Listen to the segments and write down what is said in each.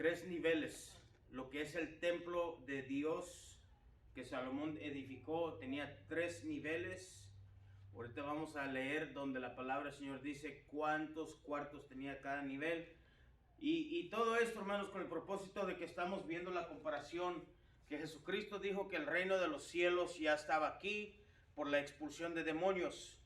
tres niveles. Lo que es el templo de Dios que Salomón edificó tenía tres niveles. Ahorita vamos a leer donde la palabra del Señor dice cuántos cuartos tenía cada nivel. Y todo esto, hermanos, con el propósito de que estamos viendo la comparación que Jesucristo dijo que el reino de los cielos ya estaba aquí por la expulsión de demonios.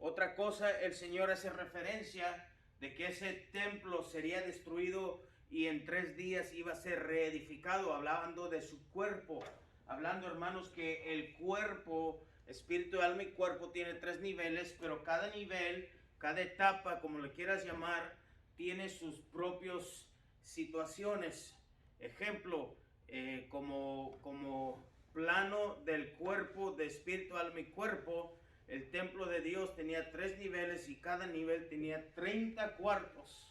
Otra cosa, el Señor hace referencia de que ese templo sería destruido y en 3 días iba a ser reedificado, hablando de su cuerpo, hablando, hermanos, que el cuerpo, espíritu, alma y cuerpo tiene 3 niveles, pero cada nivel, cada etapa, como le quieras llamar, tiene sus propias situaciones. Ejemplo, como plano del cuerpo, de espíritu, alma y cuerpo, el templo de Dios tenía 3 niveles y cada nivel tenía 30 cuartos.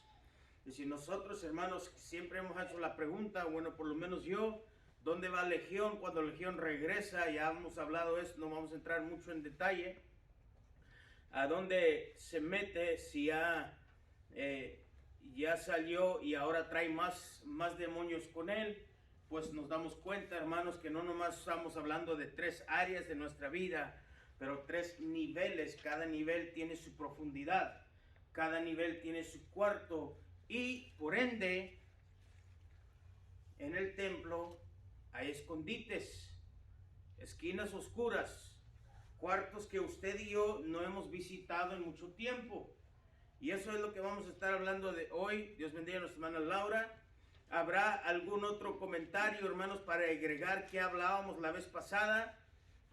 Y si nosotros, hermanos, siempre hemos hecho la pregunta, bueno, por lo menos yo, ¿dónde va Legión cuando Legión regresa? Ya hemos hablado de esto, no vamos a entrar mucho en detalle. ¿A dónde se mete si ya salió y ahora trae más demonios con él? Pues nos damos cuenta, hermanos, que no nomás estamos hablando de 3 áreas de nuestra vida, pero 3 niveles. Cada nivel tiene su profundidad, cada nivel tiene su cuarto, y por ende en el templo hay escondites, esquinas oscuras, cuartos que usted y yo no hemos visitado en mucho tiempo. Y eso es lo que vamos a estar hablando de hoy. Dios bendiga a nuestra hermana Laura. ¿Habrá algún otro comentario, hermanos, para agregar que hablábamos la vez pasada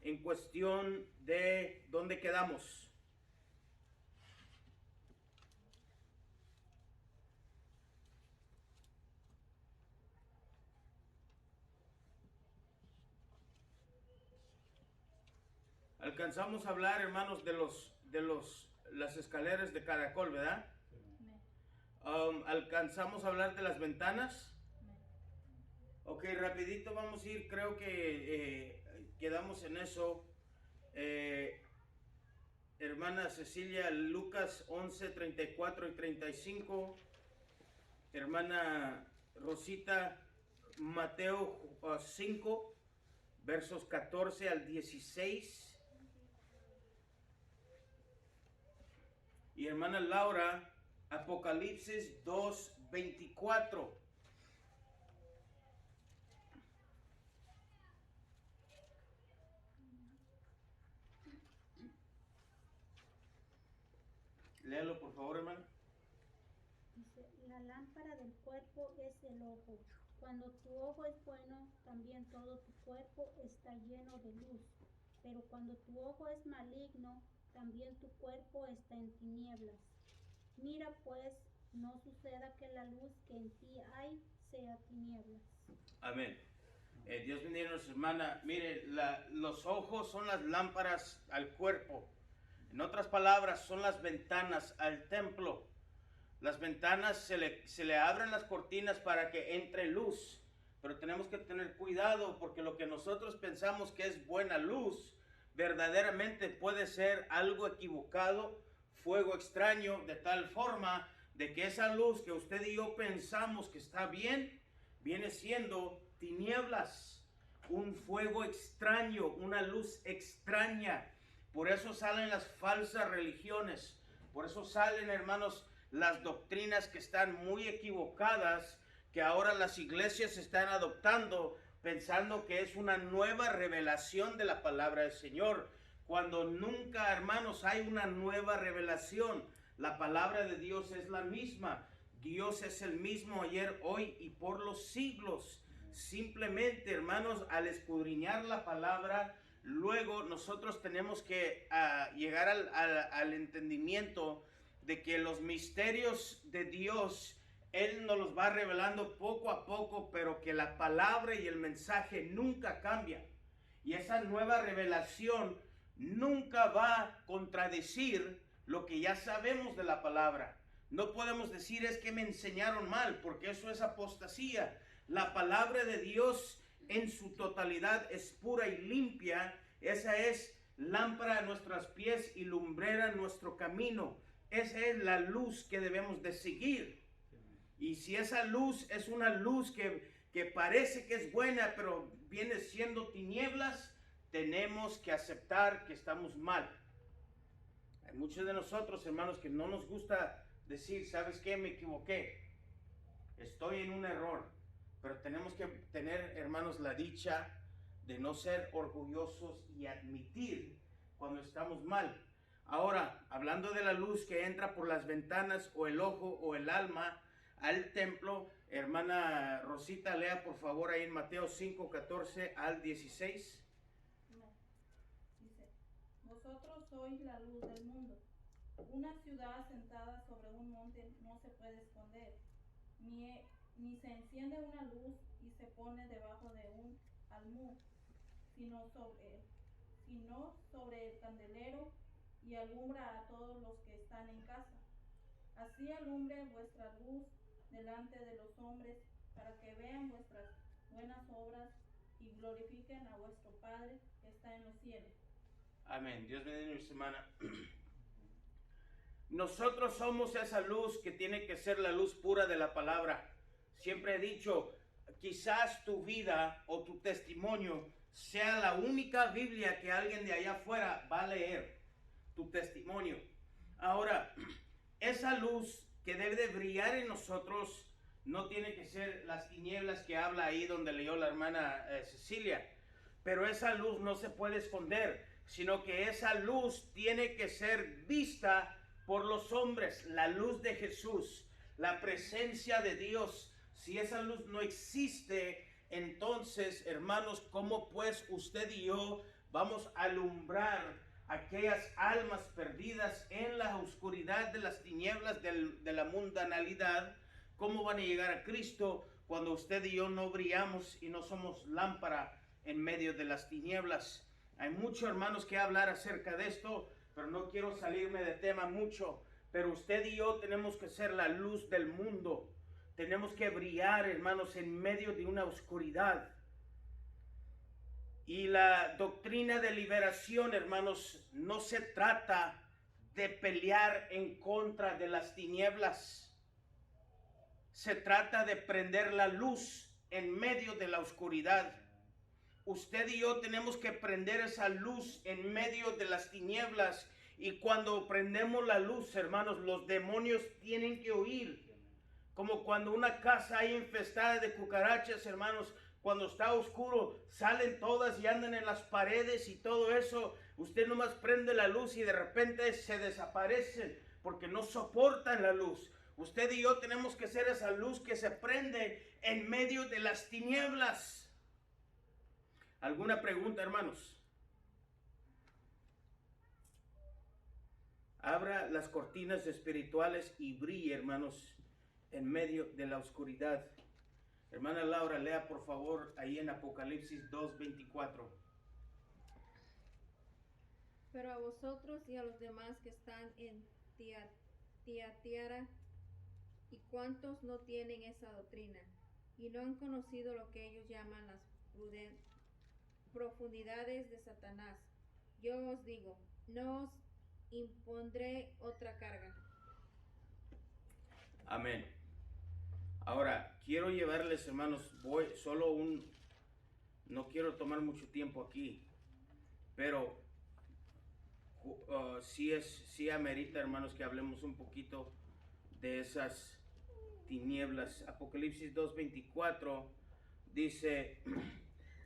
en cuestión de dónde quedamos? Alcanzamos a hablar, hermanos, de las escaleras de caracol, ¿verdad? Alcanzamos a hablar de las ventanas. Ok, rapidito vamos a ir, creo que quedamos en eso. Hermana Cecilia, Lucas 11, 34 y 35. Hermana Rosita, Mateo 5, versos 14 al 16. Y hermana Laura, Apocalipsis 2, 24. Léalo, por favor, hermana. Dice, la lámpara del cuerpo es el ojo. Cuando tu ojo es bueno, también todo tu cuerpo está lleno de luz. Pero cuando tu ojo es maligno, también tu cuerpo está en tinieblas. Mira pues, no suceda que la luz que en ti hay sea tinieblas. Amén. Dios bendiga a nuestra hermana. Mire, los ojos son las lámparas al cuerpo. En otras palabras, son las ventanas al templo. Las ventanas se le abren las cortinas para que entre luz. Pero tenemos que tener cuidado, porque lo que nosotros pensamos que es buena luz, verdaderamente puede ser algo equivocado, fuego extraño, de tal forma de que esa luz que usted y yo pensamos que está bien, viene siendo tinieblas, un fuego extraño, una luz extraña. Por eso salen las falsas religiones, por eso salen, hermanos, las doctrinas que están muy equivocadas, que ahora las iglesias están adoptando, pensando que es una nueva revelación de la palabra del Señor, cuando nunca, hermanos, hay una nueva revelación. La palabra de Dios es la misma. Dios es el mismo ayer, hoy y por los siglos. Simplemente, hermanos, al escudriñar la palabra, luego nosotros tenemos que llegar al entendimiento de que los misterios de Dios, Él nos los va revelando poco a poco, pero que la palabra y el mensaje nunca cambian. Y esa nueva revelación nunca va a contradecir lo que ya sabemos de la palabra. No podemos decir es que me enseñaron mal, porque eso es apostasía. La palabra de Dios en su totalidad es pura y limpia. Esa es lámpara a nuestros pies y lumbrera en nuestro camino. Esa es la luz que debemos de seguir. Y si esa luz es una luz que parece que es buena, pero viene siendo tinieblas, tenemos que aceptar que estamos mal. Hay muchos de nosotros, hermanos, que no nos gusta decir, ¿sabes qué? Me equivoqué. Estoy en un error. Pero tenemos que tener, hermanos, la dicha de no ser orgullosos y admitir cuando estamos mal. Ahora, hablando de la luz que entra por las ventanas o el ojo o el alma al templo, hermana Rosita, lea por favor ahí en Mateo 5, 14 al 16. Dice, vosotros sois la luz del mundo. Una ciudad asentada sobre un monte no se puede esconder, ni se enciende una luz y se pone debajo de un almud, sino sobre el candelero, y alumbra a todos los que están en casa. Así alumbre vuestra luz delante de los hombres, para que vean vuestras buenas obras y glorifiquen a vuestro Padre que está en los cielos. Amén. Dios bendiga mi semana. Nosotros somos esa luz que tiene que ser la luz pura de la palabra. Siempre he dicho, quizás tu vida o tu testimonio sea la única Biblia que alguien de allá afuera va a leer. Tu testimonio. Ahora, esa luz que debe de brillar en nosotros no tiene que ser las tinieblas que habla ahí donde leyó la hermana Cecilia. Pero esa luz no se puede esconder, sino que esa luz tiene que ser vista por los hombres. La luz de Jesús, la presencia de Dios. Si esa luz no existe, entonces, hermanos, ¿cómo pues usted y yo vamos a alumbrar aquellas almas perdidas en la oscuridad de las tinieblas de la mundanalidad? ¿Cómo van a llegar a Cristo cuando usted y yo no brillamos y no somos lámpara en medio de las tinieblas? Hay muchos hermanos que hablar acerca de esto, pero no quiero salirme de tema mucho. Pero usted y yo tenemos que ser la luz del mundo. Tenemos que brillar, hermanos, en medio de una oscuridad. Y la doctrina de liberación, hermanos, no se trata de pelear en contra de las tinieblas. Se trata de prender la luz en medio de la oscuridad. Usted y yo tenemos que prender esa luz en medio de las tinieblas. Y cuando prendemos la luz, hermanos, los demonios tienen que huir. Como cuando una casa hay infestada de cucarachas, hermanos, cuando está oscuro, salen todas y andan en las paredes y todo eso. Usted nomás prende la luz y de repente se desaparecen porque no soportan la luz. Usted y yo tenemos que ser esa luz que se prende en medio de las tinieblas. ¿Alguna pregunta, hermanos? Abra las cortinas espirituales y brille, hermanos, en medio de la oscuridad. Hermana Laura, lea por favor ahí en Apocalipsis 2:24. Pero a vosotros y a los demás que están en Tiatira, y cuantos no tienen esa doctrina, y no han conocido lo que ellos llaman las profundidades de Satanás, yo os digo, no os impondré otra carga. Amén. Ahora, quiero llevarles, hermanos, no quiero tomar mucho tiempo aquí, pero sí amerita, hermanos, que hablemos un poquito de esas tinieblas. Apocalipsis 2:24 dice,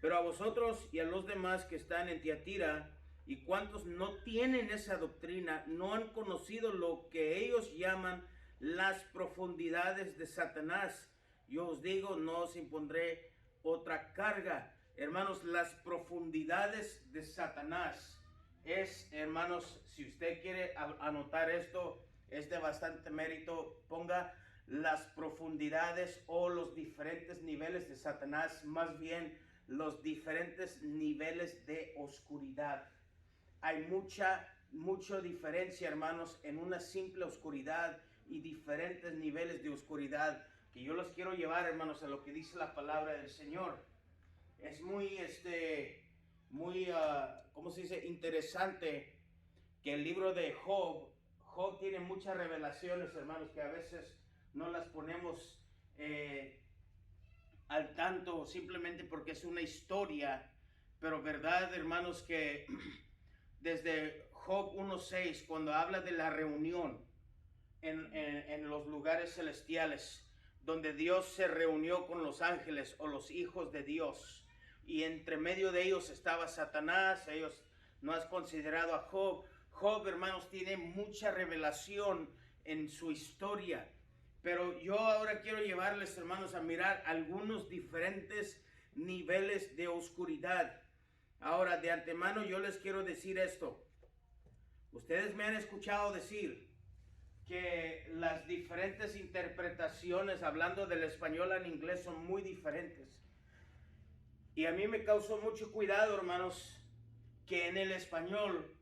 pero a vosotros y a los demás que están en Tiatira, y cuantos no tienen esa doctrina, no han conocido lo que ellos llaman las profundidades de Satanás. Yo os digo, no os impondré otra carga. Hermanos, las profundidades de Satanás es, hermanos, si usted quiere anotar esto, es de bastante mérito. Ponga las profundidades o los diferentes niveles de Satanás, más bien los diferentes niveles de oscuridad. Hay mucha diferencia, hermanos, en una simple oscuridad y diferentes niveles de oscuridad, que yo los quiero llevar, hermanos, a lo que dice la palabra del Señor. Es muy, ¿cómo se dice? Interesante que el libro de Job tiene muchas revelaciones, hermanos, que a veces no las ponemos eh, al tanto simplemente porque es una historia, pero verdad, hermanos, que desde Job 1:6, cuando habla de la reunión en los lugares celestiales, donde Dios se reunió con los ángeles o los hijos de Dios, y entre medio de ellos estaba Satanás. Ellos no has considerado a Job. Job, hermanos, tiene mucha revelación en su historia, pero yo ahora quiero llevarles, hermanos, a mirar algunos diferentes niveles de oscuridad. Ahora, de antemano yo les quiero decir esto. Ustedes me han escuchado decir que las diferentes interpretaciones, hablando del español al inglés, son muy diferentes. Y a mí me causó mucho cuidado, hermanos, que en el español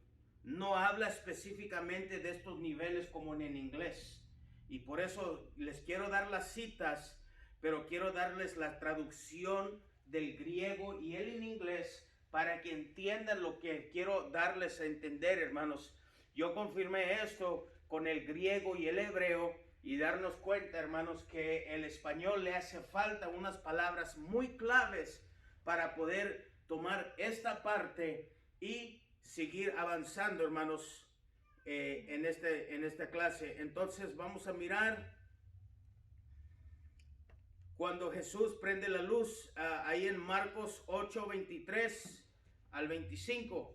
no habla específicamente de estos niveles como en inglés. Y por eso les quiero dar las citas, pero quiero darles la traducción del griego y el en inglés para que entiendan lo que quiero darles a entender, hermanos. Yo confirmé esto con el griego y el hebreo y darnos cuenta, hermanos, que el español le hace falta unas palabras muy claves para poder tomar esta parte y seguir avanzando, hermanos, en esta clase. Entonces vamos a mirar cuando Jesús prende la luz, ahí en Marcos 8:23 al 25.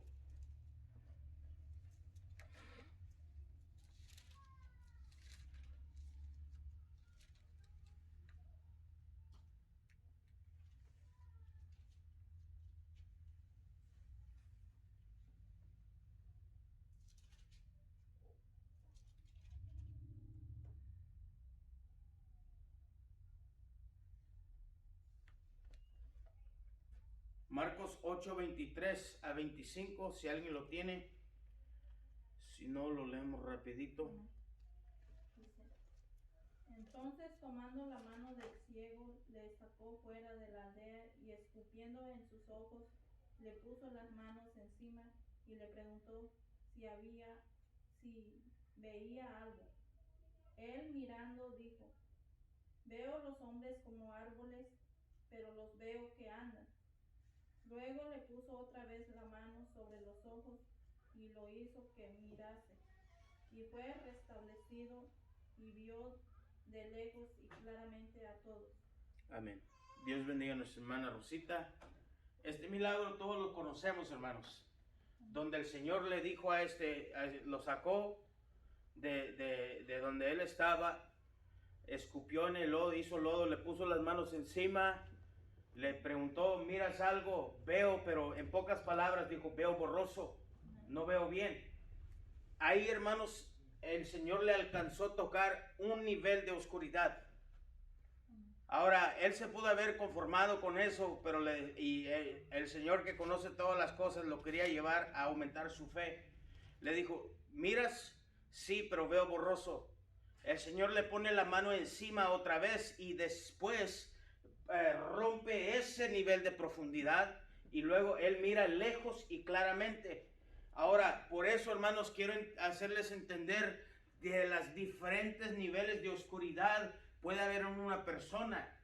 Marcos 8:23 a 25, si alguien lo tiene. Si no, lo leemos rapidito. Dice, entonces tomando la mano del ciego, le sacó fuera de la aldea y escupiendo en sus ojos, le puso las manos encima y le preguntó si veía algo. Él mirando dijo, veo los hombres como árboles, pero los veo que andan. Luego le puso otra vez la mano sobre los ojos y lo hizo que mirase. Y fue restablecido y vio de lejos y claramente a todos. Amén. Dios bendiga a nuestra hermana Rosita. Este milagro todos lo conocemos, hermanos. Donde el Señor le dijo lo sacó de donde él estaba, escupió en el lodo, hizo lodo, le puso las manos encima, le preguntó, ¿miras algo? Veo, pero en pocas palabras dijo, veo borroso, no veo bien. Ahí, hermanos, el Señor le alcanzó a tocar un nivel de oscuridad. Ahora, él se pudo haber conformado con eso, pero el Señor, que conoce todas las cosas, lo quería llevar a aumentar su fe. Le dijo, ¿miras? Sí, pero veo borroso. El Señor le pone la mano encima otra vez y después rompe ese nivel de profundidad y luego él mira lejos y claramente. Ahora, por eso, hermanos, quiero hacerles entender de los diferentes niveles de oscuridad puede haber en una persona,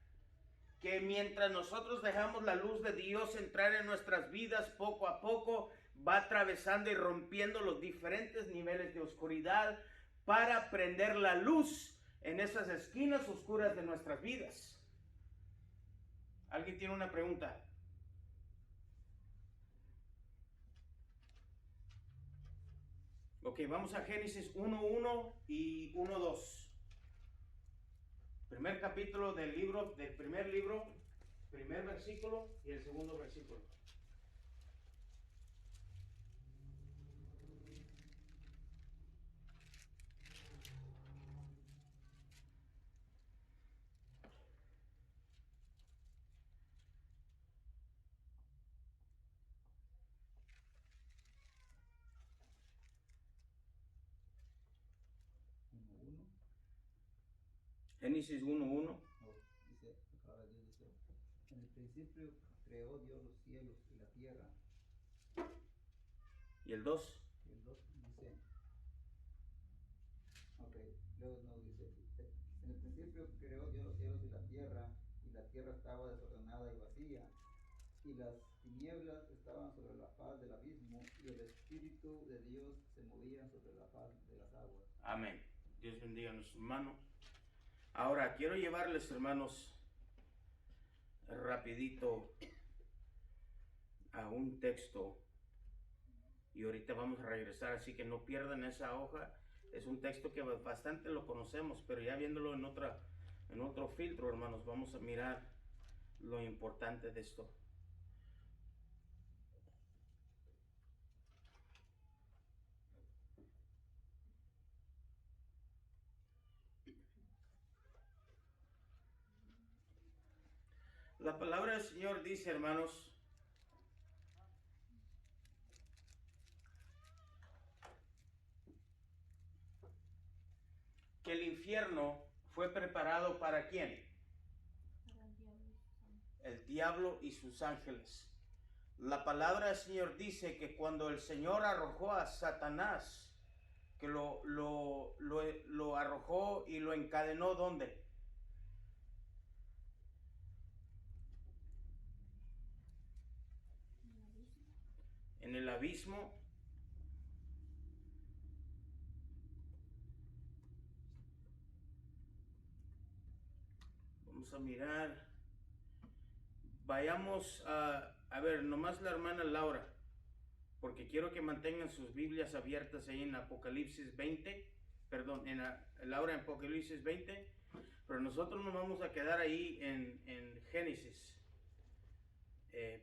que mientras nosotros dejamos la luz de Dios entrar en nuestras vidas, poco a poco va atravesando y rompiendo los diferentes niveles de oscuridad para prender la luz en esas esquinas oscuras de nuestras vidas. ¿Alguien tiene una pregunta? Ok, vamos a Génesis 1:1 y 1:2. Primer capítulo del primer libro, primer versículo y el segundo versículo. Génesis 1:1. Dice, ahora Dios dice, en el principio creó Dios los cielos y la tierra. ¿Y el 2? Y el 2 dice, ok, luego no dice, en el principio creó Dios los cielos y la tierra. tierra estaba desordenada y vacía, y las tinieblas estaban sobre la faz del abismo, y el Espíritu de Dios se movía sobre la faz de las aguas. Amén. Dios bendiga a nuestros hermanos. Ahora quiero llevarles, hermanos, rapidito a un texto, y ahorita vamos a regresar, así que no pierdan esa hoja. Es un texto que bastante lo conocemos, pero ya viéndolo en otro filtro, hermanos, vamos a mirar lo importante de esto. La palabra del Señor dice, hermanos, que el infierno fue preparado ¿para quién? El diablo y sus ángeles. La palabra del Señor dice que cuando el Señor arrojó a Satanás, que lo arrojó y lo encadenó, ¿dónde? En el abismo. Vamos a mirar. Vayamos a ver, nomás la hermana Laura, porque quiero que mantengan sus Biblias abiertas ahí en Apocalipsis 20, perdón, Laura en Apocalipsis 20, pero nosotros nos vamos a quedar ahí en Génesis,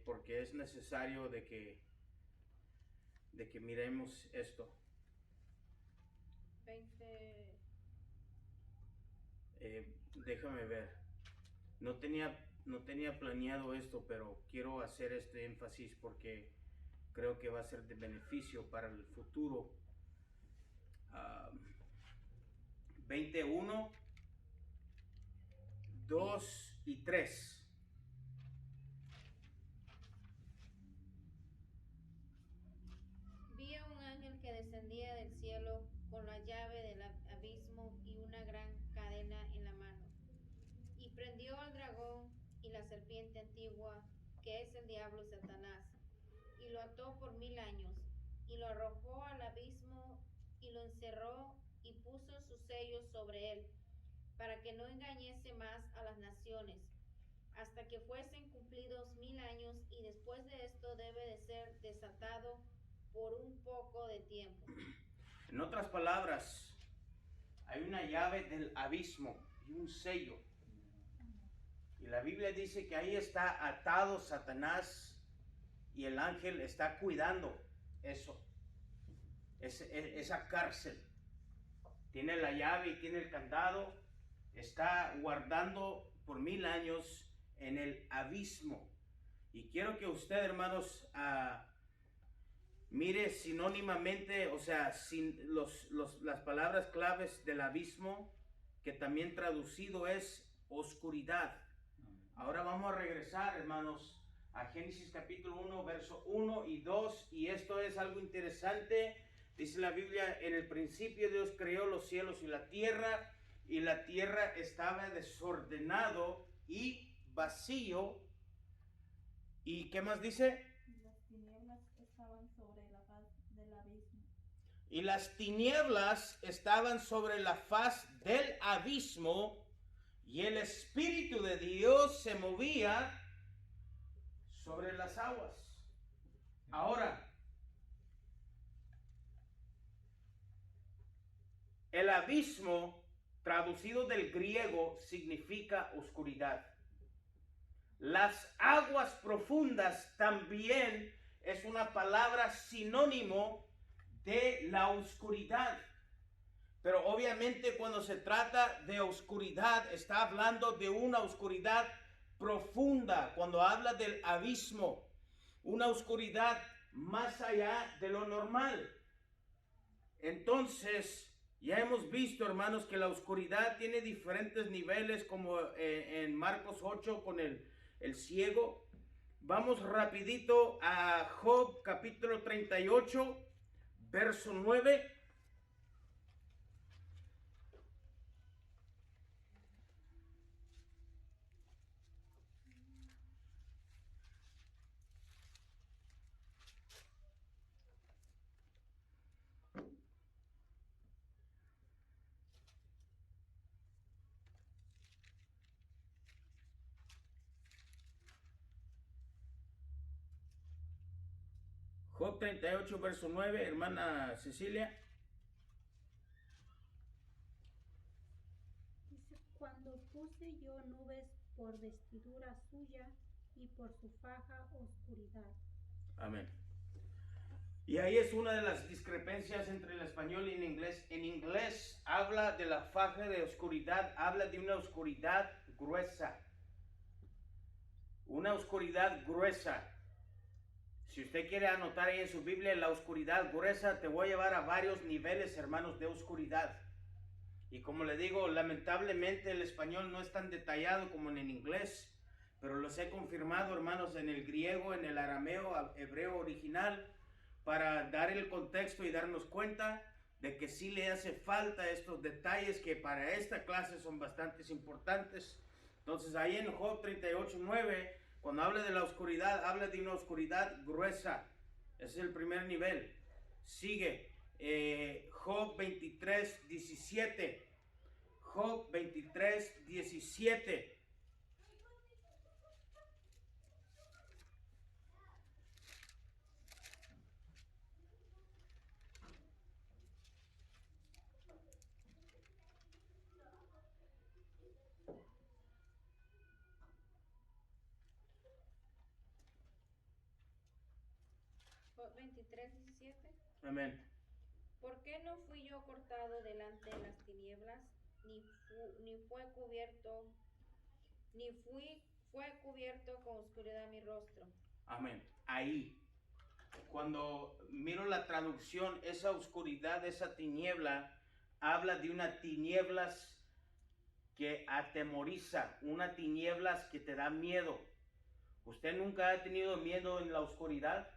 porque es necesario de que miremos esto. 20. Déjame ver. No tenía planeado esto, pero quiero hacer este énfasis porque creo que va a ser de beneficio para el futuro. 21, 2 y 3. Vi a un ángel que descendía del cielo con la llave del abismo y una gran cadena en la mano. Y prendió al dragón y la serpiente antigua, que es el diablo y Satanás, y lo ató por 1000 años, y lo arrojó al abismo, y lo encerró, y puso sus sellos sobre él, para que no engañese más a las naciones, hasta que fuesen cumplidos 1000 años, y después de esto debe de ser desatado por un poco de tiempo. En otras palabras, hay una llave del abismo y un sello. Y la Biblia dice que ahí está atado Satanás y el ángel está cuidando eso, esa cárcel. Tiene la llave y tiene el candado, está guardando por 1000 años en el abismo. Y quiero que usted, hermanos, mire sinónimamente, o sea, sin las palabras claves del abismo, que también traducido es oscuridad. Ahora vamos a regresar, hermanos, a Génesis capítulo 1, verso 1 y 2, y esto es algo interesante. Dice la Biblia, en el principio Dios creó los cielos y la tierra estaba desordenado y vacío. ¿Y qué más dice? Las tinieblas estaban sobre la faz del abismo. Y las tinieblas estaban sobre la faz del abismo, y el Espíritu de Dios se movía sobre las aguas. Ahora, el abismo, traducido del griego, significa oscuridad. Las aguas profundas también es una palabra sinónimo de la oscuridad. Pero obviamente cuando se trata de oscuridad, está hablando de una oscuridad profunda. Cuando habla del abismo, una oscuridad más allá de lo normal. Entonces, ya hemos visto, hermanos, que la oscuridad tiene diferentes niveles, como en Marcos 8 con el ciego. Vamos rapidito a Job capítulo 38, verso 9. Job 38, verso 9, hermana Cecilia. Dice, cuando puse yo nubes por vestidura suya y por su faja oscuridad. Amén. Y ahí es una de las discrepancias entre el español y el inglés. En inglés habla de la faja de oscuridad, habla de una oscuridad gruesa. Una oscuridad gruesa. Si usted quiere anotar ahí en su Biblia la oscuridad gruesa, te voy a llevar a varios niveles, hermanos, de oscuridad. Y como le digo, lamentablemente el español no es tan detallado como en el inglés, pero los he confirmado, hermanos, en el griego, en el arameo, hebreo original, para dar el contexto y darnos cuenta de que sí le hace falta estos detalles que para esta clase son bastante importantes. Entonces ahí en Job 38, 9, cuando habla de la oscuridad, habla de una oscuridad gruesa. Ese es el primer nivel. Sigue Job 23, 17. Job 23, 17. Job 23, 17. Amén. ¿Por qué no fui yo cortado delante de las tinieblas, fue cubierto con oscuridad mi rostro? Amén. Ahí, cuando miro la traducción, esa oscuridad, esa tiniebla, habla de una tinieblas que atemoriza, una tinieblas que te da miedo. ¿Usted nunca ha tenido miedo en la oscuridad?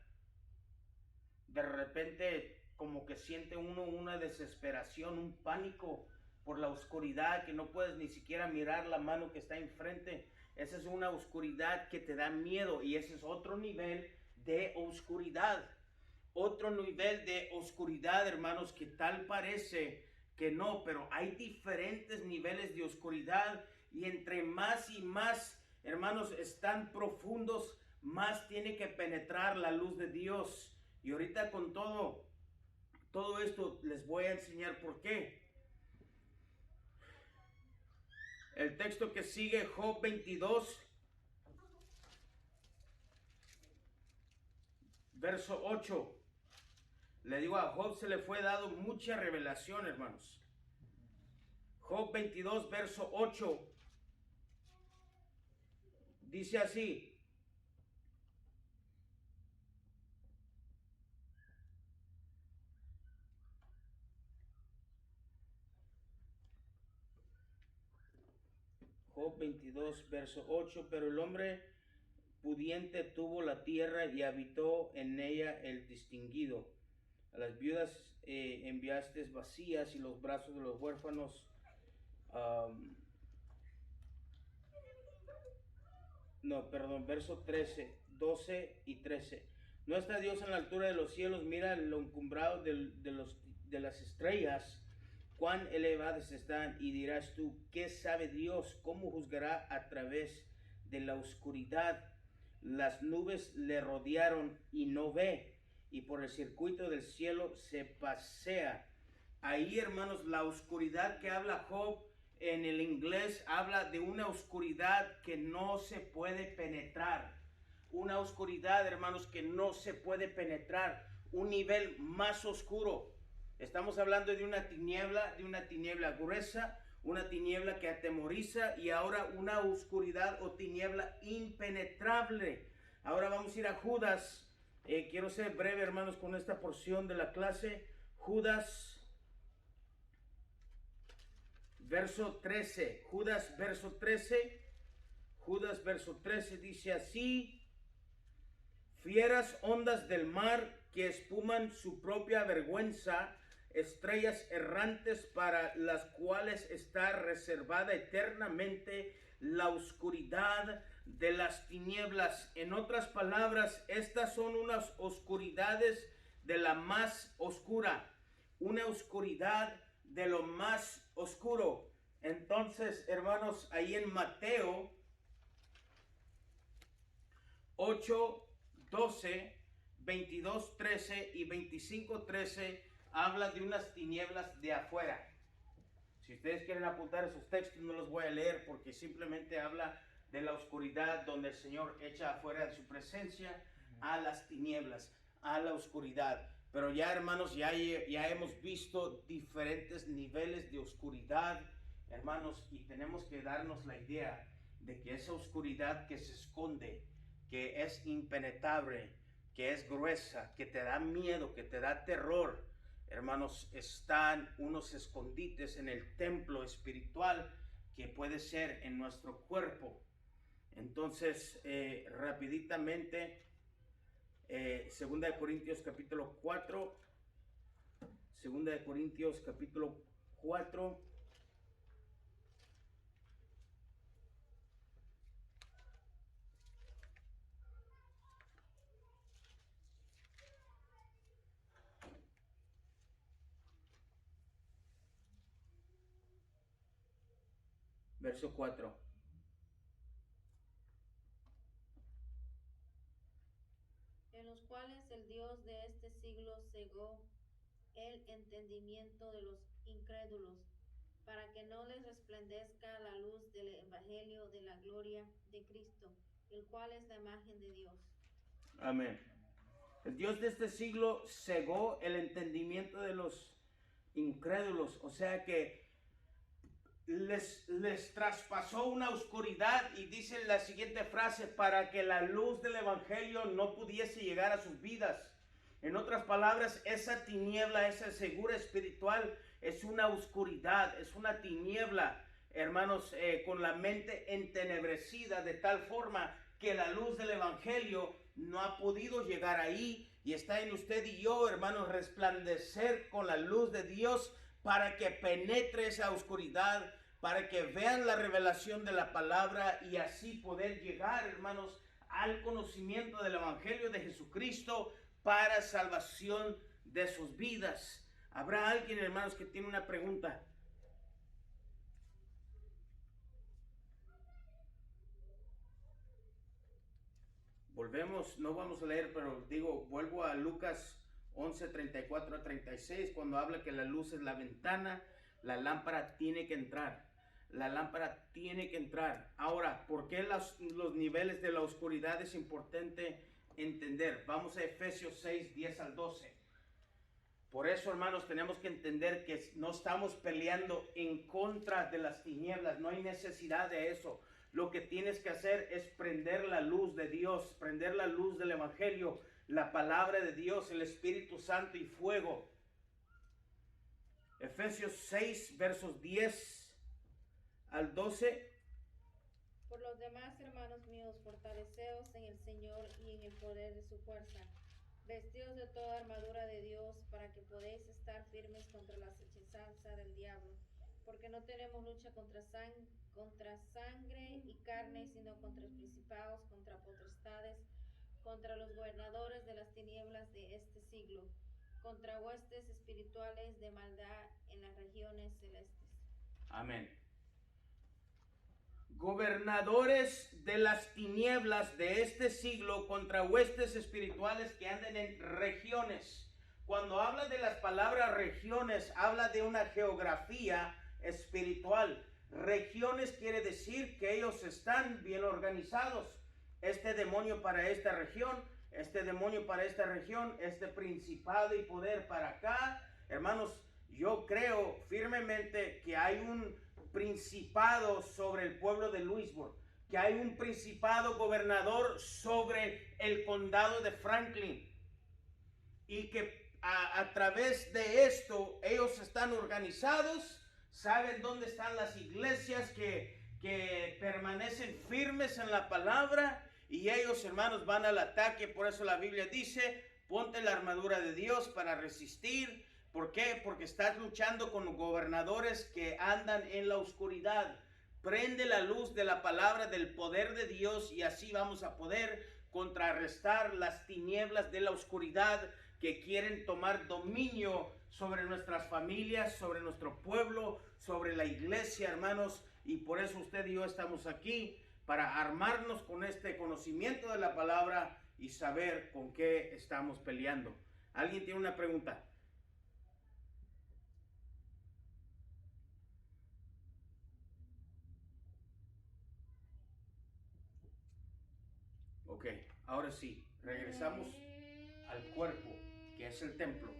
De repente como que siente uno una desesperación, un pánico por la oscuridad, que no puedes ni siquiera mirar la mano que está enfrente. Esa es una oscuridad que te da miedo, y ese es otro nivel de oscuridad. Otro nivel de oscuridad, hermanos, que tal parece que no, pero hay diferentes niveles de oscuridad, y entre más y más, hermanos, están profundos, más tiene que penetrar la luz de Dios. Y ahorita con todo esto les voy a enseñar por qué. El texto que sigue, Job 22, verso 8. Le digo, a Job se le fue dado mucha revelación, hermanos. Job 22, verso 8. Dice así: Job 22, verso 8. Pero el hombre pudiente tuvo la tierra y habitó en ella el distinguido. A las viudas enviaste vacías, y los brazos de los huérfanos. Verso 13, 12 y 13. ¿No está Dios en la altura de los cielos? Mira lo encumbrado de las estrellas, cuán elevadas están. Y dirás tú, ¿qué sabe Dios? ¿Cómo juzgará a través de la oscuridad? Las nubes le rodearon y no ve, y por el circuito del cielo se pasea. Ahí, hermanos, la oscuridad que habla Job en el inglés habla de una oscuridad que no se puede penetrar. Una oscuridad, hermanos, que no se puede penetrar. Un nivel más oscuro. Estamos hablando de una tiniebla gruesa, una tiniebla que atemoriza, y ahora una oscuridad o tiniebla impenetrable. Ahora vamos a ir a Judas. Quiero ser breve, hermanos, con esta porción de la clase. Judas, verso 13. Judas, verso 13. Judas, verso 13 dice así: fieras ondas del mar que espuman su propia vergüenza, estrellas errantes para las cuales está reservada eternamente la oscuridad de las tinieblas. En otras palabras, estas son unas oscuridades de la más oscura, una oscuridad de lo más oscuro. Entonces, hermanos, ahí en Mateo 8, 12 22:13 y 25:13 habla de unas tinieblas de afuera. Si ustedes quieren apuntar esos textos, no los voy a leer porque simplemente habla de la oscuridad donde el Señor echa afuera de su presencia a las tinieblas, a la oscuridad. Pero ya, hermanos, ya hemos visto diferentes niveles de oscuridad, hermanos, y tenemos que darnos la idea de que esa oscuridad que se esconde, que es impenetrable, que es gruesa, que te da miedo, que te da terror, hermanos, están unos escondites en el templo espiritual que puede ser en nuestro cuerpo. Entonces, rapiditamente, 2 de Corintios capítulo 4, 2 de Corintios capítulo 4, verso 4. En los cuales el Dios de este siglo cegó el entendimiento de los incrédulos, para que no les resplandezca la luz del evangelio de la gloria de Cristo, el cual es la imagen de Dios. Amén. El Dios de este siglo cegó el entendimiento de los incrédulos, o sea que les traspasó una oscuridad, y dice la siguiente frase: para que la luz del evangelio no pudiese llegar a sus vidas. En otras palabras, esa tiniebla, esa ceguera espiritual es una oscuridad, es una tiniebla, hermanos, con la mente entenebrecida de tal forma que la luz del evangelio no ha podido llegar ahí, y está en usted y yo, hermanos, resplandecer con la luz de Dios para que penetre esa oscuridad, para que vean la revelación de la palabra y así poder llegar, hermanos, al conocimiento del evangelio de Jesucristo para salvación de sus vidas. ¿Habrá alguien, hermanos, que tiene una pregunta? Volvemos, no vamos a leer, pero vuelvo a Lucas 11, 34 a 36, cuando habla que la luz es la ventana, la lámpara tiene que entrar. La lámpara tiene que entrar. Ahora, ¿por qué los niveles de la oscuridad es importante entender? Vamos a Efesios 6, 10 al 12. Por eso, hermanos, tenemos que entender que no estamos peleando en contra de las tinieblas. No hay necesidad de eso. Lo que tienes que hacer es prender la luz de Dios, prender la luz del evangelio, la palabra de Dios, el Espíritu Santo y fuego. Efesios 6, versos 10 al 12. Por los demás, hermanos míos, fortaleceos en el Señor y en el poder de su fuerza. Vestidos de toda armadura de Dios, para que podáis estar firmes contra la acechanza del diablo. Porque no tenemos lucha contra sangre y carne, sino contra principados, contra potestades, contra los gobernadores de las tinieblas de este siglo, contra huestes espirituales de maldad en las regiones celestes. Amén. Gobernadores de las tinieblas de este siglo, contra huestes espirituales que andan en regiones. Cuando habla de las palabras regiones, habla de una geografía espiritual. Regiones quiere decir que ellos están bien organizados. Este demonio para esta región, este demonio para esta región, este principado y poder para acá. Hermanos, yo creo firmemente que hay un principado sobre el pueblo de Louisburg, que hay un principado gobernador sobre el condado de Franklin, y que a través de esto ellos están organizados, saben dónde están las iglesias que permanecen firmes en la palabra, y ellos, hermanos, van al ataque. Por eso la Biblia dice: ponte la armadura de Dios para resistir. ¿Por qué? Porque estás luchando con gobernadores que andan en la oscuridad. Prende la luz de la palabra, del poder de Dios, y así vamos a poder contrarrestar las tinieblas de la oscuridad que quieren tomar dominio sobre nuestras familias, sobre nuestro pueblo, sobre la iglesia, hermanos. Y por eso usted y yo estamos aquí, para armarnos con este conocimiento de la palabra y saber con qué estamos peleando. ¿Alguien tiene una pregunta? Ok, ahora sí, regresamos al cuerpo, que es el templo.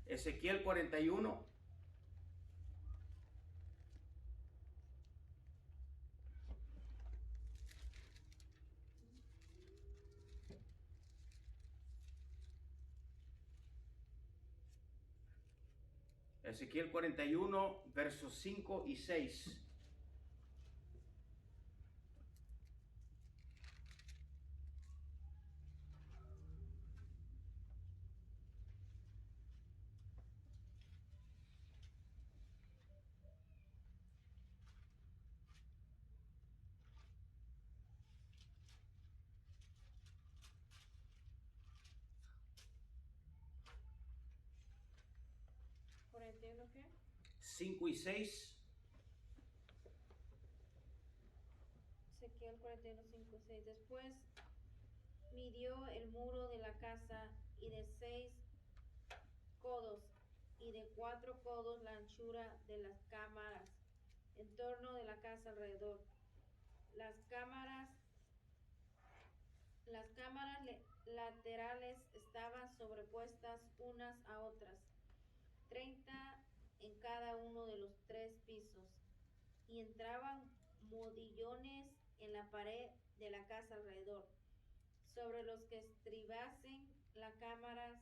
Ezequiel 41. Ezequiel 41, versos 5 y 6. ¿41 qué? 5 y 6. Ezequiel 41, 5 y 6. Después midió el muro de la casa y de 6 codos y de 4 codos la anchura de las cámaras en torno de la casa alrededor. Las cámaras laterales estaban sobrepuestas unas a otras, 30 en cada uno de los 3 pisos, y entraban modillones en la pared de la casa alrededor, sobre los que estribasen las cámaras,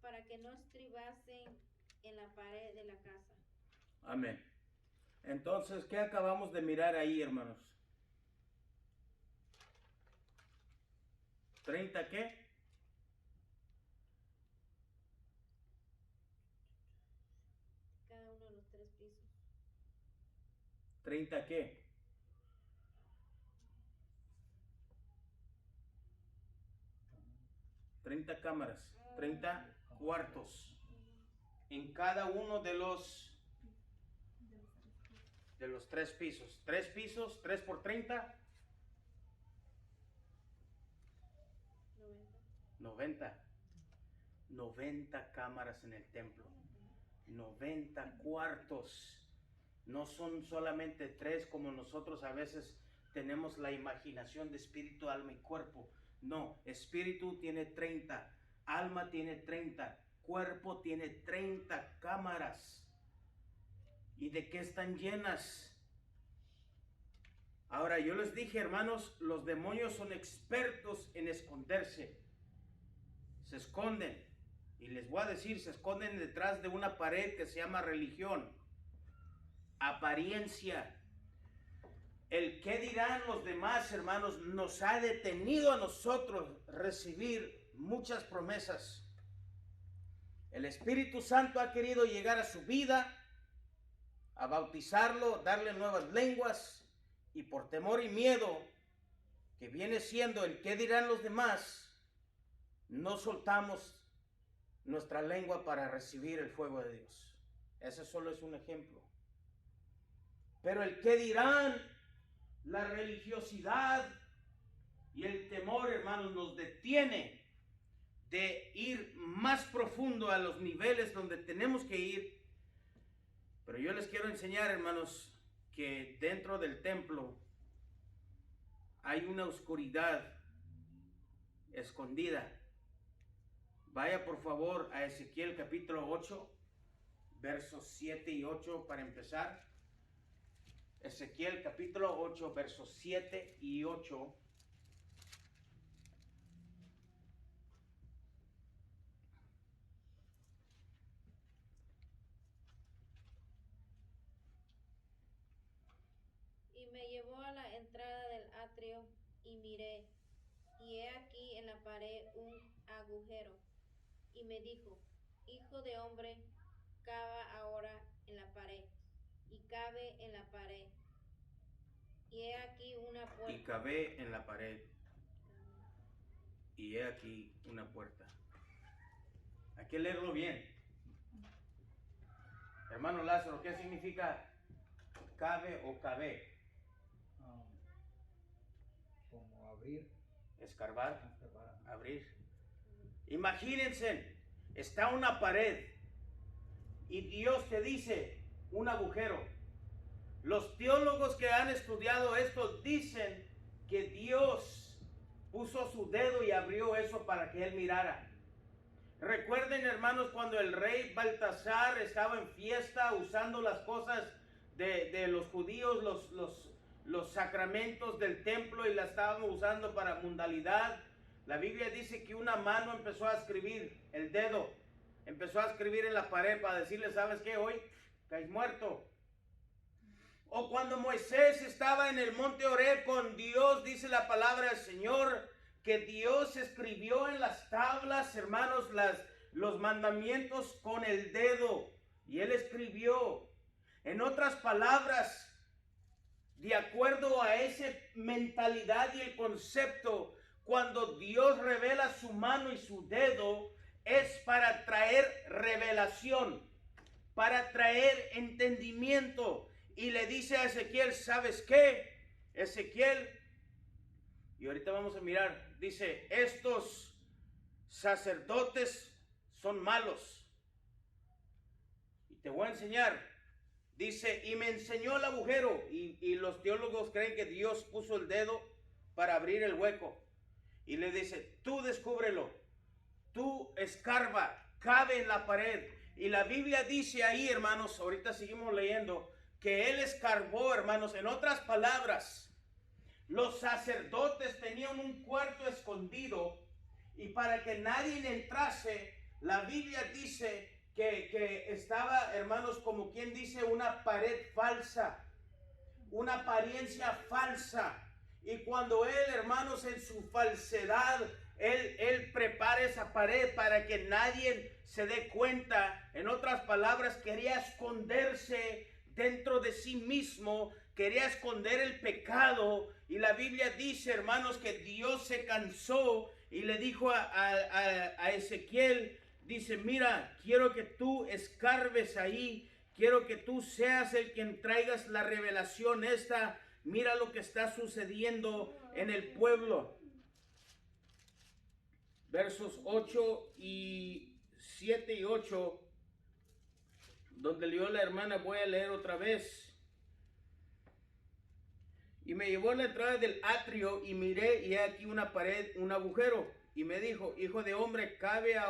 para que no estribasen en la pared de la casa. Amén. Entonces, ¿qué acabamos de mirar ahí, hermanos? ¿30 qué? Cada uno de los 3 pisos. ¿30 qué? ¿30 cámaras? 30 cuartos. En cada uno de los 3 pisos. 3 pisos, 3 por 30. 90. 90 cámaras en el templo. 90 cuartos. No son solamente 3 como nosotros a veces tenemos la imaginación de espíritu, alma y cuerpo. No, espíritu tiene 30, alma tiene 30, cuerpo tiene 30 cámaras. ¿Y de qué están llenas? Ahora, yo les dije, hermanos, los demonios son expertos en esconderse. Se esconden. Y les voy a decir, se esconden detrás de una pared que se llama religión. Apariencia. El qué dirán los demás, hermanos, nos ha detenido a nosotros recibir muchas promesas. El Espíritu Santo ha querido llegar a su vida, a bautizarlo, darle nuevas lenguas, y por temor y miedo, que viene siendo el qué dirán los demás, no soltamos nuestra lengua para recibir el fuego de Dios. Ese solo es un ejemplo. Pero el qué dirán, la religiosidad y el temor, hermanos, nos detiene de ir más profundo a los niveles donde tenemos que ir. Pero yo les quiero enseñar, hermanos, que dentro del templo hay una oscuridad escondida. Vaya por favor a Ezequiel capítulo 8, versos 7 y 8 para empezar. Ezequiel capítulo 8, versos 7 y 8. Y me llevó a la entrada del atrio y miré, y he aquí en la pared un agujero. Y me dijo, hijo de hombre, cava ahora en la pared, y cabe en la pared. Y he aquí una puerta. Y cavé en la pared, y he aquí una puerta. Hay que leerlo bien. Hermano Lázaro, ¿qué significa cabe o cavé? abrir, escarbar, escarbar. abrir. Imagínense, está una pared y Dios te dice un agujero. Los teólogos que han estudiado esto dicen que Dios puso su dedo y abrió eso para que él mirara. Recuerden, hermanos, cuando el rey Baltasar estaba en fiesta usando las cosas de los judíos, los sacramentos del templo, y la estaban usando para mundalidad. La Biblia dice que una mano empezó a escribir, el dedo empezó a escribir en la pared para decirle, ¿sabes qué? Hoy caes muerto. O cuando Moisés estaba en el monte Horeb con Dios, dice la palabra del Señor, que Dios escribió en las tablas, hermanos, los mandamientos con el dedo. Y él escribió. En otras palabras, de acuerdo a esa mentalidad y el concepto, cuando Dios revela su mano y su dedo, es para traer revelación, para traer entendimiento. Y le dice a Ezequiel, ¿sabes qué? Ezequiel, y ahorita vamos a mirar, dice, estos sacerdotes son malos. Y te voy a enseñar. Dice, y me enseñó el agujero, y los teólogos creen que Dios puso el dedo para abrir el hueco. Y le dice, tú descúbrelo, tú escarba, cabe en la pared. Y la Biblia dice ahí, hermanos, ahorita seguimos leyendo, que él escarbó, hermanos. En otras palabras, los sacerdotes tenían un cuarto escondido, y para que nadie entrase, la Biblia dice que estaba, hermanos, como quien dice, una pared falsa, una apariencia falsa. Y cuando él, hermanos, en su falsedad, él prepara esa pared para que nadie se dé cuenta. En otras palabras, quería esconderse dentro de sí mismo, quería esconder el pecado. Y la Biblia dice, hermanos, que Dios se cansó y le dijo a Ezequiel, dice, mira, quiero que tú escarbes ahí, quiero que tú seas el quien traigas la revelación esta. Mira lo que está sucediendo en el pueblo. Versos 8 y 7 y 8, donde leyó la hermana, voy a leer otra vez. Y me llevó a la entrada del atrio y miré, y he aquí una pared, un agujero. Y me dijo, hijo de hombre, cava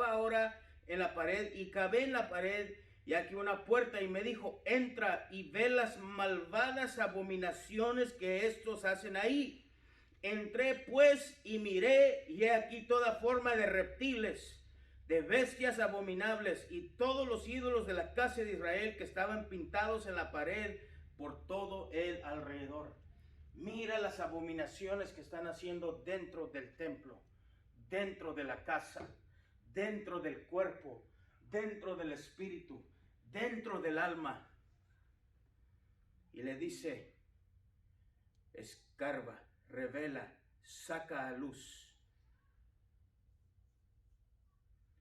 ahora en la pared. Y cavé en la pared, y aquí una puerta. Y me dijo, entra y ve las malvadas abominaciones que estos hacen ahí. Entré pues y miré, y he aquí toda forma de reptiles, de bestias abominables, y todos los ídolos de la casa de Israel que estaban pintados en la pared por todo el alrededor. Mira las abominaciones que están haciendo dentro del templo, dentro de la casa, dentro del cuerpo, dentro del espíritu, dentro del alma. Y le dice, escarba, revela, saca a luz.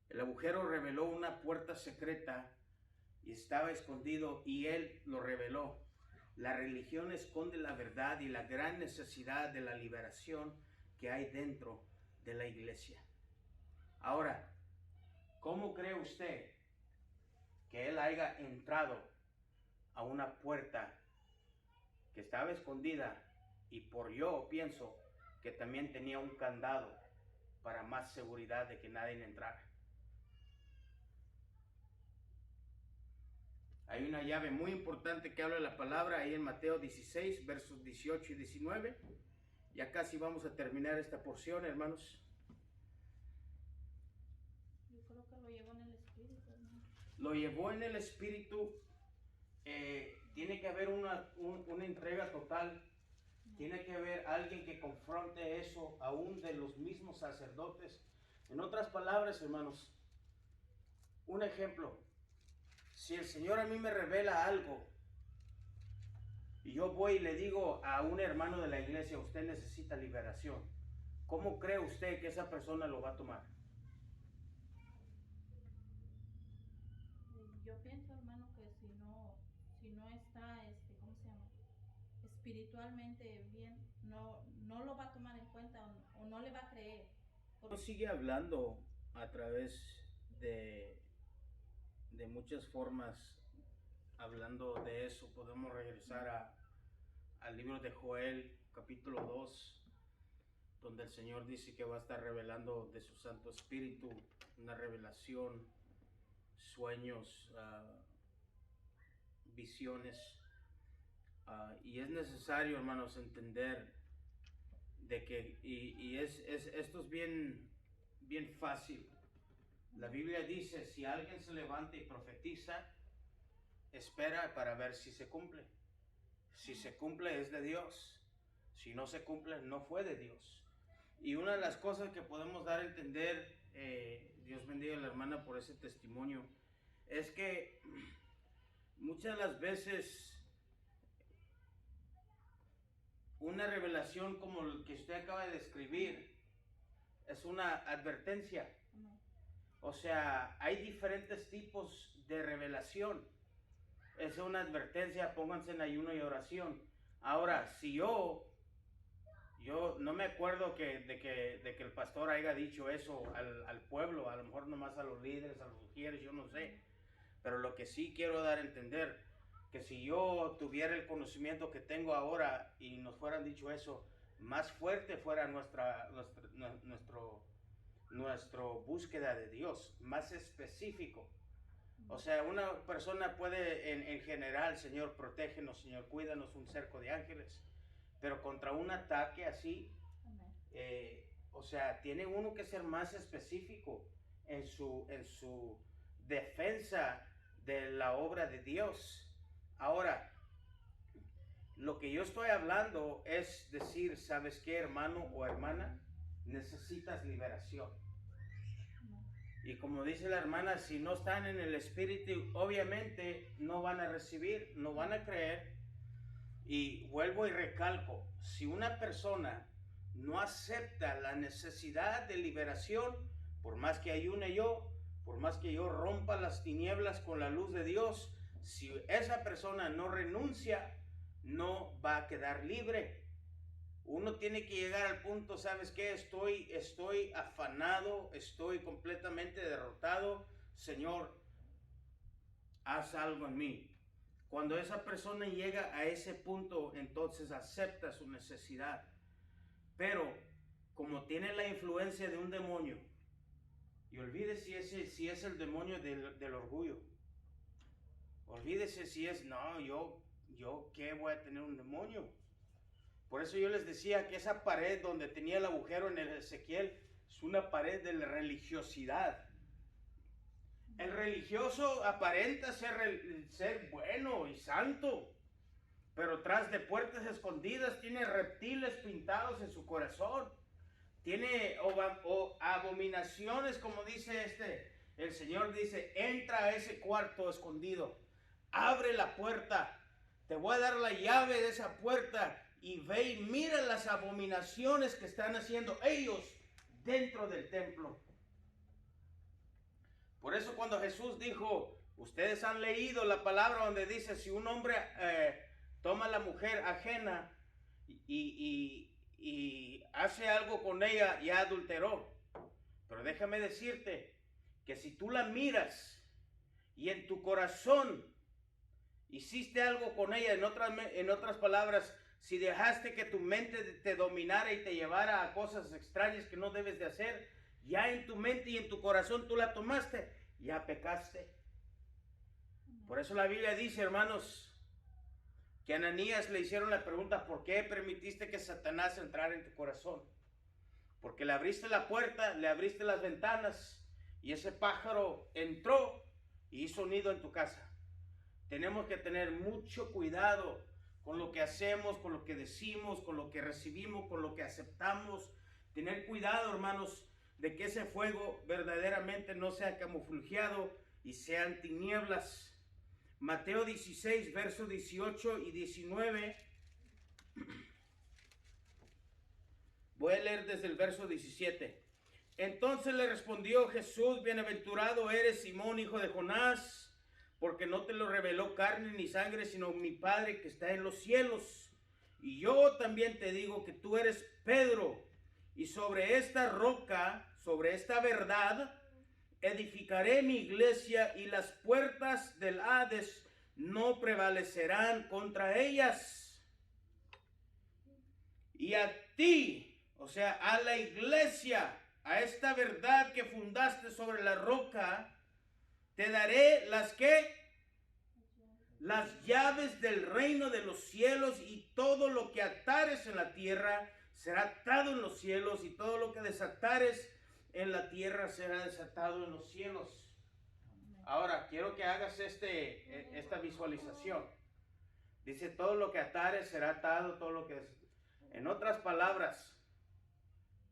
El agujero reveló una puerta secreta y estaba escondido, y él lo reveló. La religión esconde la verdad y la gran necesidad de la liberación que hay dentro de la iglesia. Ahora, ¿cómo cree usted que él haya entrado a una puerta que estaba escondida, y yo pienso que también tenía un candado para más seguridad de que nadie entrara? Hay una llave muy importante que habla de la palabra ahí en Mateo 16, versos 18 y 19. Ya casi vamos a terminar esta porción, hermanos. Yo creo que lo llevó en el espíritu, hermano. Lo llevó en el espíritu. Tiene que haber una entrega total. Tiene que haber alguien que confronte eso, aún de los mismos sacerdotes. En otras palabras, hermanos, un ejemplo. Si el Señor a mí me revela algo y yo voy y le digo a un hermano de la iglesia, usted necesita liberación, ¿cómo cree usted que esa persona lo va a tomar? Yo pienso, hermano, que si no está, ¿cómo se llama? espiritualmente bien, no lo va a tomar en cuenta o no le va a creer. Dios sigue hablando a través de muchas formas, hablando de eso. Podemos regresar al libro de Joel, capítulo 2, donde el Señor dice que va a estar revelando de su Santo Espíritu una revelación, sueños, visiones. Y es necesario, hermanos, entender de que, esto es bien fácil. La Biblia dice, si alguien se levanta y profetiza, espera para ver si se cumple. Si se cumple es de Dios. Si no se cumple, no fue de Dios. Y una de las cosas que podemos dar a entender, Dios bendiga a la hermana por ese testimonio, es que muchas de las veces una revelación como el que usted acaba de describir es una advertencia. O sea, hay diferentes tipos de revelación. Es una advertencia, pónganse en ayuno y oración. Ahora, si yo no me acuerdo de que el pastor haya dicho eso al pueblo, a lo mejor nomás a los líderes, a los ujieres, yo no sé. Pero lo que sí quiero dar a entender, que si yo tuviera el conocimiento que tengo ahora y nos fueran dicho eso, más fuerte fuera nuestra búsqueda de Dios, más específico. O sea, una persona puede en general, Señor, protégenos, Señor, cuídanos, un cerco de ángeles, pero contra un ataque así, o sea, tiene uno que ser más específico en su defensa de la obra de Dios. Ahora, lo que yo estoy hablando es decir, ¿sabes qué, hermano o hermana? Necesitas liberación. Y como dice la hermana, si no están en el Espíritu, obviamente no van a recibir, no van a creer. Y vuelvo y recalco, si una persona no acepta la necesidad de liberación, por más que ayune yo, por más que yo rompa las tinieblas con la luz de Dios, si esa persona no renuncia, no va a quedar libre. Uno tiene que llegar al punto, ¿sabes qué? Estoy afanado, estoy completamente derrotado. Señor, haz algo en mí. Cuando esa persona llega a ese punto, entonces acepta su necesidad. Pero como tiene la influencia de un demonio, y olvídese si es el demonio del orgullo. Olvídese si es, no, yo ¿qué voy a tener un demonio? Por eso yo les decía que esa pared donde tenía el agujero en el Ezequiel es una pared de la religiosidad. El religioso aparenta ser bueno y santo, pero tras de puertas escondidas tiene reptiles pintados en su corazón. Tiene abominaciones, como dice el Señor dice, entra a ese cuarto escondido, abre la puerta, te voy a dar la llave de esa puerta y ve y mira las abominaciones que están haciendo ellos dentro del templo. Por eso cuando Jesús dijo, ustedes han leído la palabra donde dice, si un hombre toma a la mujer ajena y hace algo con ella, ya adulteró. Pero déjame decirte que si tú la miras y en tu corazón hiciste algo con ella, en otras palabras, si dejaste que tu mente te dominara y te llevara a cosas extrañas que no debes de hacer, ya en tu mente y en tu corazón tú la tomaste, ya pecaste. Por eso la Biblia dice, hermanos, que a Ananías le hicieron la pregunta, ¿por qué permitiste que Satanás entrara en tu corazón? Porque le abriste la puerta, le abriste las ventanas y ese pájaro entró y hizo un nido en tu casa. Tenemos que tener mucho cuidado con lo que hacemos, con lo que decimos, con lo que recibimos, con lo que aceptamos. Tener cuidado, hermanos, de que ese fuego verdaderamente no sea camuflajeado y sean tinieblas. Mateo 16, versos 18 y 19. Voy a leer desde el verso 17. Entonces le respondió Jesús, bienaventurado eres Simón, hijo de Jonás, porque no te lo reveló carne ni sangre, sino mi Padre que está en los cielos. Y yo también te digo que tú eres Pedro, y sobre esta roca, sobre esta verdad, edificaré mi iglesia, y las puertas del Hades no prevalecerán contra ellas. Y a ti, o sea, a la iglesia, a esta verdad que fundaste sobre la roca, te daré las llaves del reino de los cielos, y todo lo que atares en la tierra será atado en los cielos, y todo lo que desatares en la tierra será desatado en los cielos. Ahora, quiero que hagas esta visualización. Dice, todo lo que atares será atado, todo lo que... En otras palabras,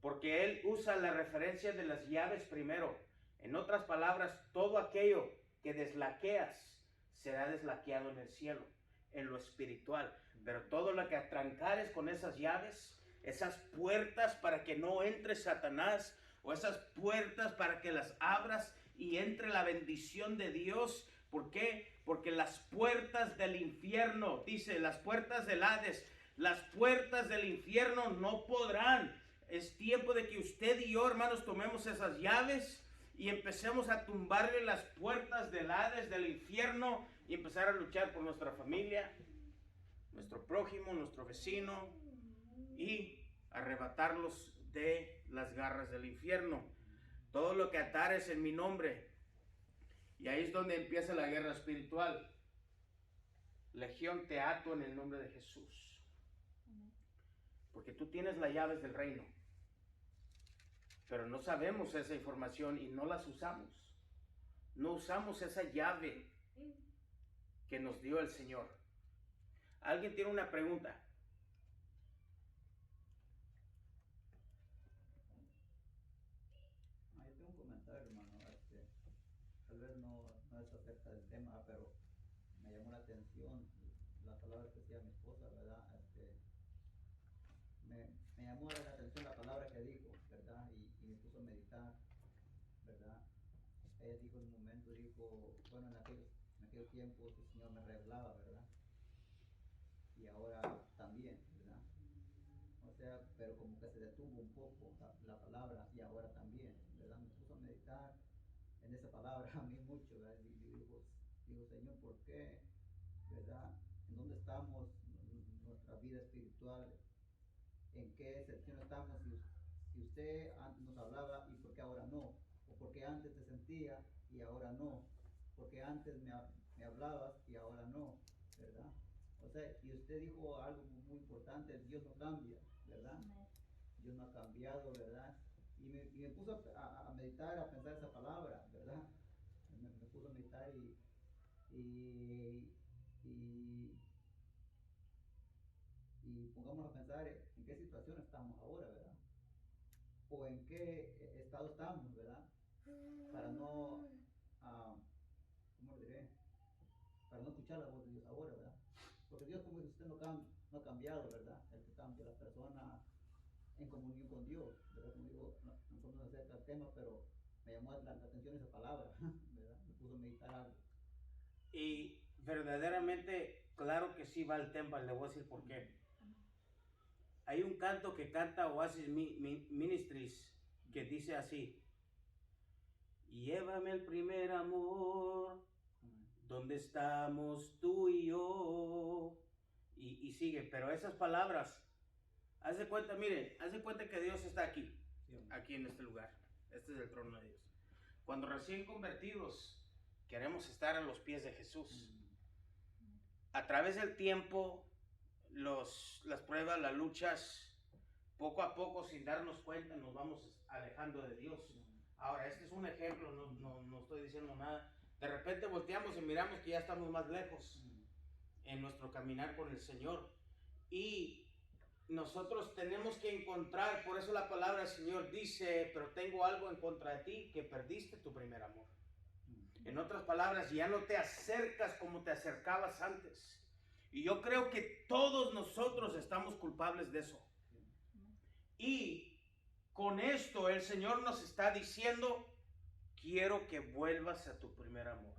porque él usa la referencia de las llaves primero. En otras palabras, todo aquello que deslaqueas será deslaqueado en el cielo, en lo espiritual. Pero todo lo que atrancares con esas llaves, esas puertas para que no entre Satanás, o esas puertas para que las abras y entre la bendición de Dios. ¿Por qué? Porque las puertas del infierno, dice, las puertas del Hades, las puertas del infierno no podrán. Es tiempo de que usted y yo, hermanos, tomemos esas llaves y empecemos a tumbarle las puertas del Hades, del infierno, y empezar a luchar por nuestra familia, nuestro prójimo, nuestro vecino, y arrebatarlos de las garras del infierno. Todo lo que atares en mi nombre. Y ahí es donde empieza la guerra espiritual. Legión, te ato en el nombre de Jesús. Porque tú tienes las llaves del reino. Pero no sabemos esa información y no las usamos. No usamos esa llave que nos dio el Señor. ¿Alguien tiene una pregunta? Yo tengo un comentario, hermano. Tal vez no es acerca del tema, pero me llamó la atención la palabra que decía mi esposa, ¿verdad? Me llamó la atención la palabra que dijo, ¿verdad? Y me puso a meditar, ¿verdad? Ella dijo en un momento, bueno, en aquellos tiempos el Señor me revelaba, ¿verdad? Y ahora también, ¿verdad? O sea, pero como que se detuvo un poco la palabra, y ahora también, ¿verdad? Me puso a meditar en esa palabra a mí mucho, ¿verdad? Y digo, Señor, ¿por qué? ¿Verdad? ¿En dónde estamos en nuestra vida espiritual? ¿En qué sección estamos? Si usted antes nos hablaba, ¿y por qué ahora no? ¿O por qué antes te sentía y ahora no? ¿Por qué antes me hablabas y ahora no? ¿Verdad? O sea, y usted dijo algo muy importante, Dios no cambia, ¿verdad? Dios no ha cambiado, ¿verdad? Y me puso a meditar, a pensar esa palabra, ¿verdad? Me puso a meditar y pongamos a pensar en qué situación estamos ahora, ¿verdad? O en qué estado estamos, ¿verdad? Para no, ¿cómo le diré? Para no escuchar la voz de Dios ahora, ¿verdad? Porque Dios, como dice usted, no ha cambiado, ¿verdad? El que cambia a la persona en comunión con Dios, ¿verdad? Como digo, no nos acerca al tema, pero me llamó la atención esa palabra, ¿verdad? Me puso a meditar algo. Y verdaderamente, claro que sí va el tema, le voy a decir por qué. Hay un canto que canta Oasis Ministries que dice así: llévame al primer amor, donde estamos tú y yo. Y sigue, pero esas palabras, haz de cuenta, mire, haz de cuenta que Dios está aquí, aquí en este lugar. Este es el trono de Dios. Cuando recién convertidos, queremos estar a los pies de Jesús. A través del tiempo, las pruebas, las luchas, poco a poco, sin darnos cuenta, nos vamos alejando de Dios. Ahora, este es un ejemplo, no estoy diciendo nada. De repente volteamos y miramos que ya estamos más lejos en nuestro caminar con el Señor. Y nosotros tenemos que encontrar, por eso la palabra del Señor dice, pero tengo algo en contra de ti, que perdiste tu primer amor. En otras palabras, ya no te acercas como te acercabas antes. Y yo creo que todos nosotros estamos culpables de eso. Y con esto el Señor nos está diciendo, quiero que vuelvas a tu primer amor.